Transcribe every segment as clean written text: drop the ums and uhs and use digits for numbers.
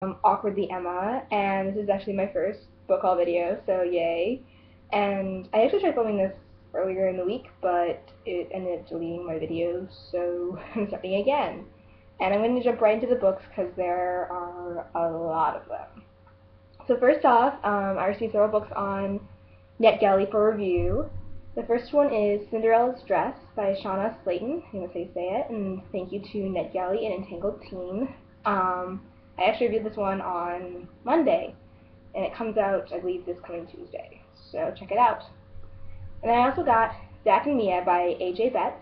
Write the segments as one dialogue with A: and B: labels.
A: Awkwardly Emma, and this is actually my first book haul video, so yay. And I actually tried filming this earlier in the week, but it ended up deleting my videos, so I'm starting again. And I'm going to jump right into the books because there are a lot of them. So first off, I received several books on NetGalley for review. The first one is Cinderella's Dress by Shauna Slayton, I think that's how you say it, and thank you to NetGalley and Entangled Teen. I actually reviewed this one on Monday, and it comes out, I believe, this coming Tuesday, so check it out. And I also got Zach and Mia by A.J. Betts,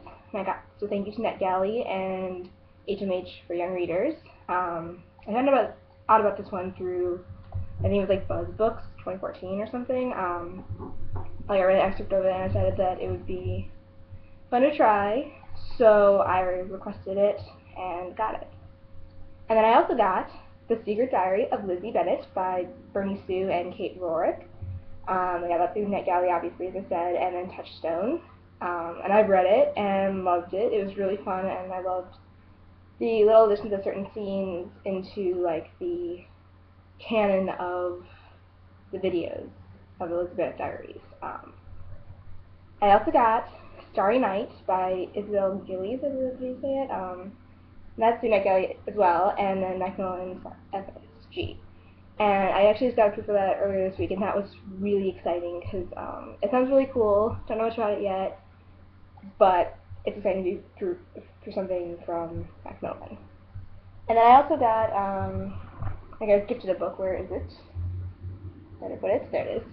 A: so thank you to NetGalley and HMH for Young Readers. I found out about this one through, I think it was like BuzzBooks 2014 or something. I read an excerpt of it and I decided that it would be fun to try, so I requested it and got it. And then I also got The Secret Diary of Lizzie Bennet by Bernie Sue and Kate Rorick. I got that through NetGalley, obviously, as I said, and then Touchstone. And I've read it and loved it. It was really fun, and I loved the little additions of certain scenes into like the canon of the videos of Elizabeth Diaries. I also got Starry Night by Isabel Gillies, I believe you say it. That's through NetGalley as well, and then Macmillan's FSG. And I actually just got a proof of that earlier this week, and that was really exciting because it sounds really cool. Don't know much about it yet, but it's exciting to be through something from Macmillan. And then I also got, I got gifted a book. Where is it? Where did I put it? There it is.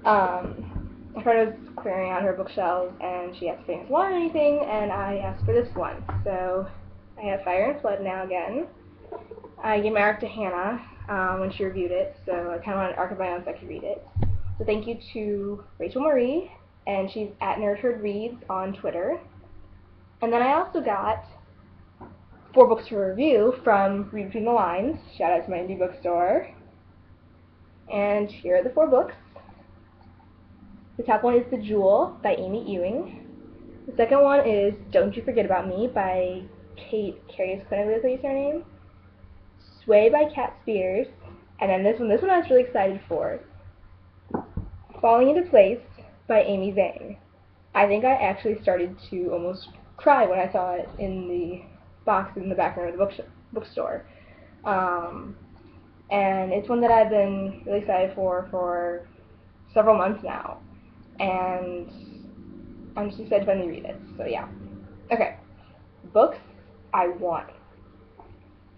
A: My friend was clearing out her bookshelves, and she asked if anyone wanted anything, and I asked for this one. So I have Fire and Flood now again. I gave my arc to Hannah when she reviewed it, so I kind of wanted an arc of my own so I could read it. So thank you to Rachel Marie, and she's at NerdHerdReads on Twitter. And then I also got 4 books to review from Read Between the Lines. Shout out to my indie bookstore. And here are the 4 books. The top one is The Jewel by Amy Ewing. The second one is Don't You Forget About Me by Kate Carrius-Quinn, I believe is her name. Sway by Cat Spears. And then this one I was really excited for. Falling Into Place by Amy Zhang. I think I actually started to almost cry when I saw it in the box in the background of the bookstore. And it's one that I've been really excited for several months now. And I'm just excited to finally read it. So yeah. Okay. Books I won.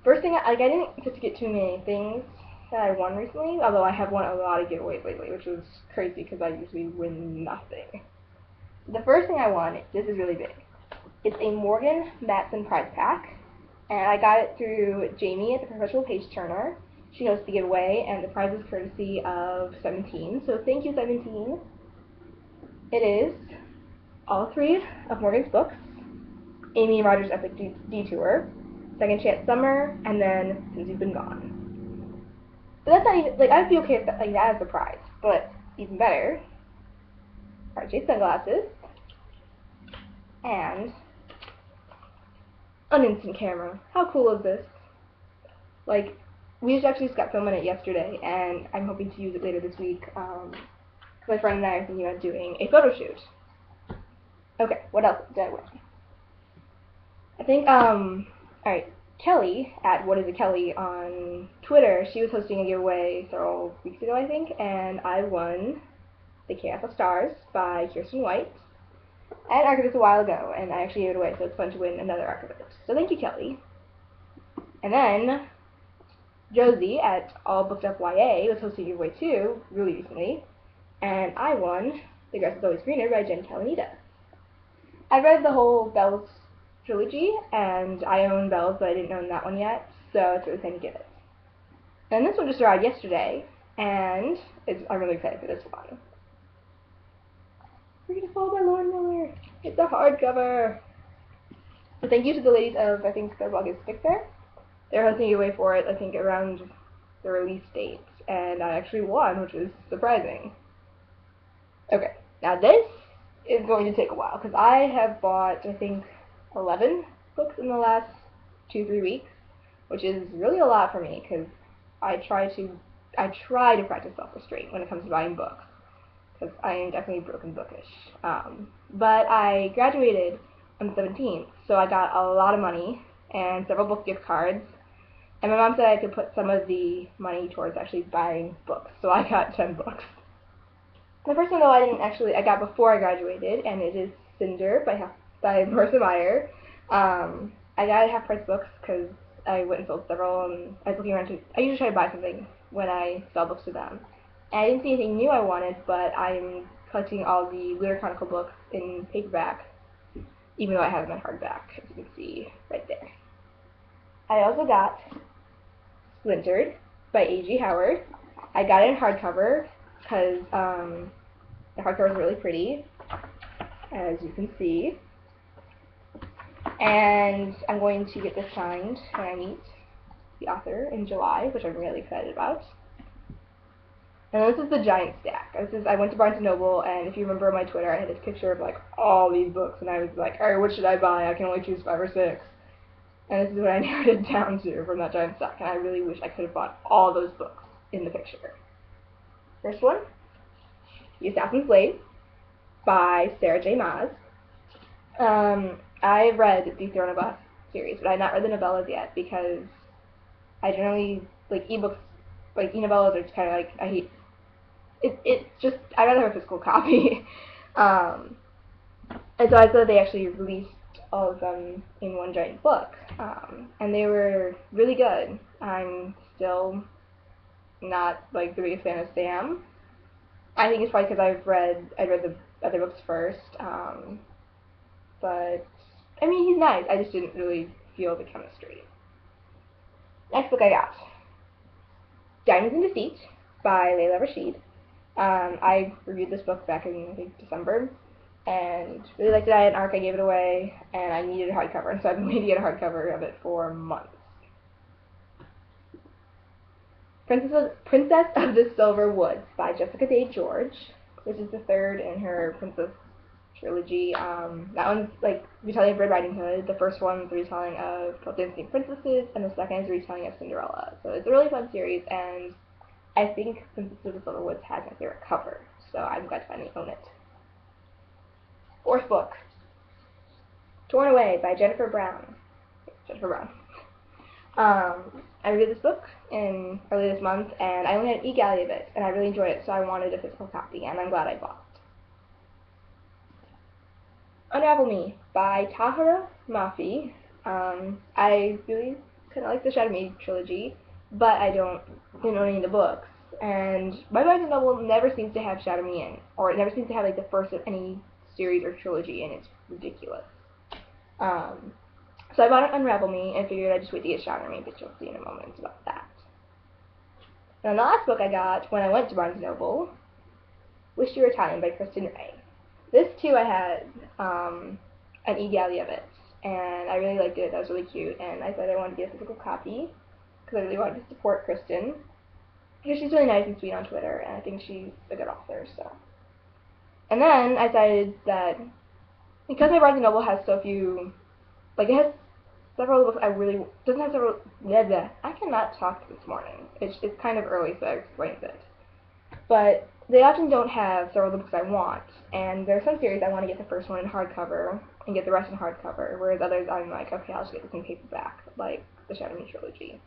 A: First thing, I didn't get to get too many things that I won recently, although I have won a lot of giveaways lately, which was crazy because I usually win nothing. The first thing I won, this is really big. It's a Morgan Matson prize pack, and I got it through Jamie at the Perpetual Page Turner. She hosts the giveaway, and the prize is courtesy of 17, so thank you, 17. It is all 3 of Morgan's books, Amy and Roger's Epic Detour, Second Chance Summer, and then Since You've Been Gone. But that's not even, like, I'd be okay with that, like, that as a prize, but even better, RJ sunglasses, and an instant camera. How cool is this? Like, we actually just got filming it yesterday, and I'm hoping to use it later this week, my friend and I are thinking about doing a photo shoot. Okay, what else did I win? I think, alright, Kelly, at What Is It Kelly on Twitter, she was hosting a giveaway several weeks ago, I think, and I won The Chaos of Stars by Kirsten White. I had Archivist a while ago, and I actually gave it away, so it's fun to win another Archivist. So thank you, Kelly. And then, Josie at All Booked Up YA was hosting a giveaway too, really recently, and I won The Grass Is Always Greener by Jen Kalanita. I read the whole Bells trilogy, and I own Bells, but I didn't own that one yet, so it's really fun to get it. And this one just arrived yesterday, and I'm really excited for this one. We're gonna Fall by Lauren Miller. It's a hardcover. So thank you to the ladies of, I think, the August Stick Fair. They're hosting a giveaway for it, I think, around the release date, and I actually won, which was surprising. Okay, now this is going to take a while, because I have bought, I think, 11 books in the last 2-3 weeks, which is really a lot for me, because I try to practice self-restraint when it comes to buying books, because I am definitely broken bookish. But I graduated on the 17th, so I got a lot of money and several book gift cards. And my mom said I could put some of the money towards actually buying books, so I got 10 books. The first one, though, I got before I graduated, and it is Cinder by Marissa Meyer. I got half-price books because I went and sold several, and I was looking around I usually try to buy something when I sell books to them. And I didn't see anything new I wanted, but I'm collecting all the Lunar Chronicle books in paperback, even though I have them in hardback, as you can see right there. I also got Splintered by A.G. Howard. I got it in hardcover because the hardcover is really pretty, as you can see. And I'm going to get this signed when I meet the author in July, which I'm really excited about. And this is the giant stack. I went to Barnes & Noble, and if you remember on my Twitter, I had this picture of like all these books, and I was like, alright, what should I buy? I can only choose 5 or 6. And this is what I narrowed it down to from that giant stack, and I really wish I could have bought all those books in the picture. First one, The Assassin's Blade by Sarah J. Maas. I've read the Throne of Us series, but I have not read the novellas yet because I generally like ebooks, like e-novellas are just kind of like, I hate it. It's just, I'd rather have a physical copy. And so I thought they actually released all of them in one giant book, and they were really good. I'm still not like the biggest fan of Sam. I think it's probably because I read the other books first, but I mean, he's nice. I just didn't really feel the chemistry. Next book I got, Diamonds in Deceit by Layla Rashid. I reviewed this book back in, I think, December, and really liked it. I had an ARC, I gave it away, and I needed a hardcover, and so I've been waiting to get a hardcover of it for months. Princess of the Silver Woods by Jessica Day George. This is the third in her Princess trilogy. That one's like retelling of Red Riding Hood. The first one's a retelling of 12 Dancing Princesses, and the second is a retelling of Cinderella. So it's a really fun series, and I think Princess of the Silver Woods has my favorite cover, so I'm glad to finally own it. Fourth book, Torn Away by Jennifer Brown. I read this book early this month, and I only had an e-galley of it, and I really enjoyed it, so I wanted a physical copy, and I'm glad I bought it. Unravel Me by Tahira Mafi. I really kind of like the Shadow Me trilogy, but I didn't own any of the books, and my Barnes & Noble never seems to have Shadow Me in, or it never seems to have like the first of any series or trilogy, and it's ridiculous. So I bought Unravel Me and figured I'd just wait to get Shadow Me, but you'll see in a moment about that. And the last book I got when I went to Barnes & Noble, Wish You Were Italian by Kristen Ray. This too, I had an e-galley of it, and I really liked it. That was really cute, and I said I wanted to get a physical copy because I really wanted to support Kristen, because she's really nice and sweet on Twitter, and I think she's a good author. So, and then I decided that because my Barnes & Noble has so few, like it has several books doesn't have several, I cannot talk this morning. It's kind of early, so I explained it. But they often don't have several of the books I want, and there are some series I want to get the first one in hardcover and get the rest in hardcover, whereas others I'm like, okay, I'll just get this in paperback, like the Shadow Me trilogy,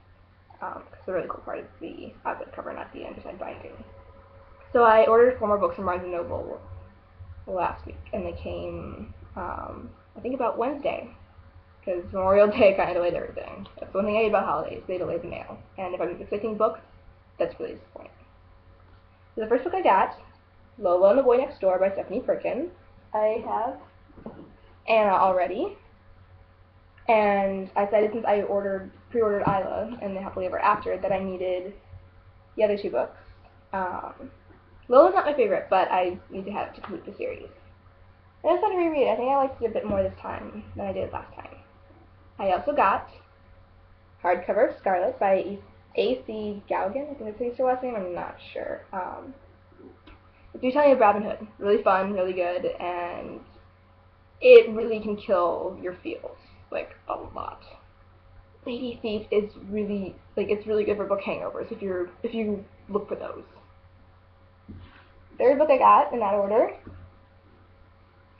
A: because the really cool part is the outside cover, not the inside binding. So I ordered 4 more books from Barnes & Noble last week, and they came, I think about Wednesday, because Memorial Day kind of delayed everything. That's one thing I hate about holidays, they delay the mail, and if I'm expecting books, that's really disappointing. So the first book I got, Lola and the Boy Next Door by Stephanie Perkins. I have Anna already, and I decided since I pre-ordered Isla and the Happily Ever After that I needed the other 2 books. Lola's not my favorite, but I need to have it to complete the series. And I decided to reread it. I think I liked it a bit more this time than I did last time. I also got hardcover of Scarlet by A.C. Gauguin. I think that's how you say her last name. I'm not sure. It's retelling of Robin Hood. Really fun, really good, and it really can kill your feels, like, a lot. Lady Thief is really, like, it's really good for book hangovers if you look for those. Third book I got in that order,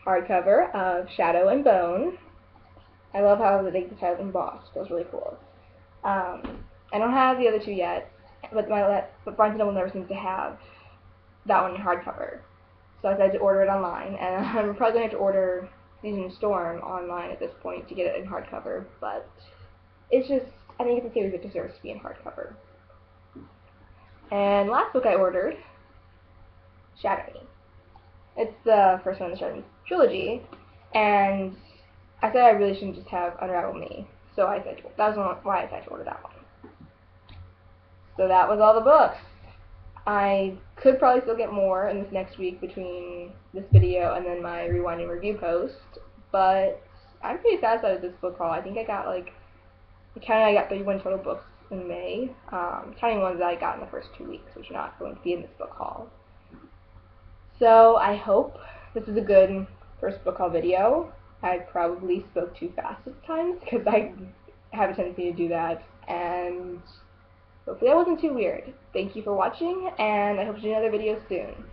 A: hardcover of Shadow and Bone. I love how they get the title embossed. Feels really cool. I don't have the other two yet, but Barnes & Noble never seems to have that one in hardcover. So I decided to order it online, and I'm probably going to have to order Season Storm online at this point to get it in hardcover, but it's just, I think it's a series that deserves to be in hardcover. And last book I ordered, Shatter Me. It's the first one in the Shatter Me trilogy, and I said I really shouldn't just have Unravel Me, so I said that was why I decided to order that one. So that was all the books. I could probably still get more in this next week between this video and then my rewind and review post, but I'm pretty satisfied with this book haul. I think I got I got 31 total books in May, counting ones that I got in the first 2 weeks, which are not going to be in this book haul. So I hope this is a good first book haul video. I probably spoke too fast at times because I have a tendency to do that, and hopefully that wasn't too weird. Thank you for watching, and I hope to do another video soon.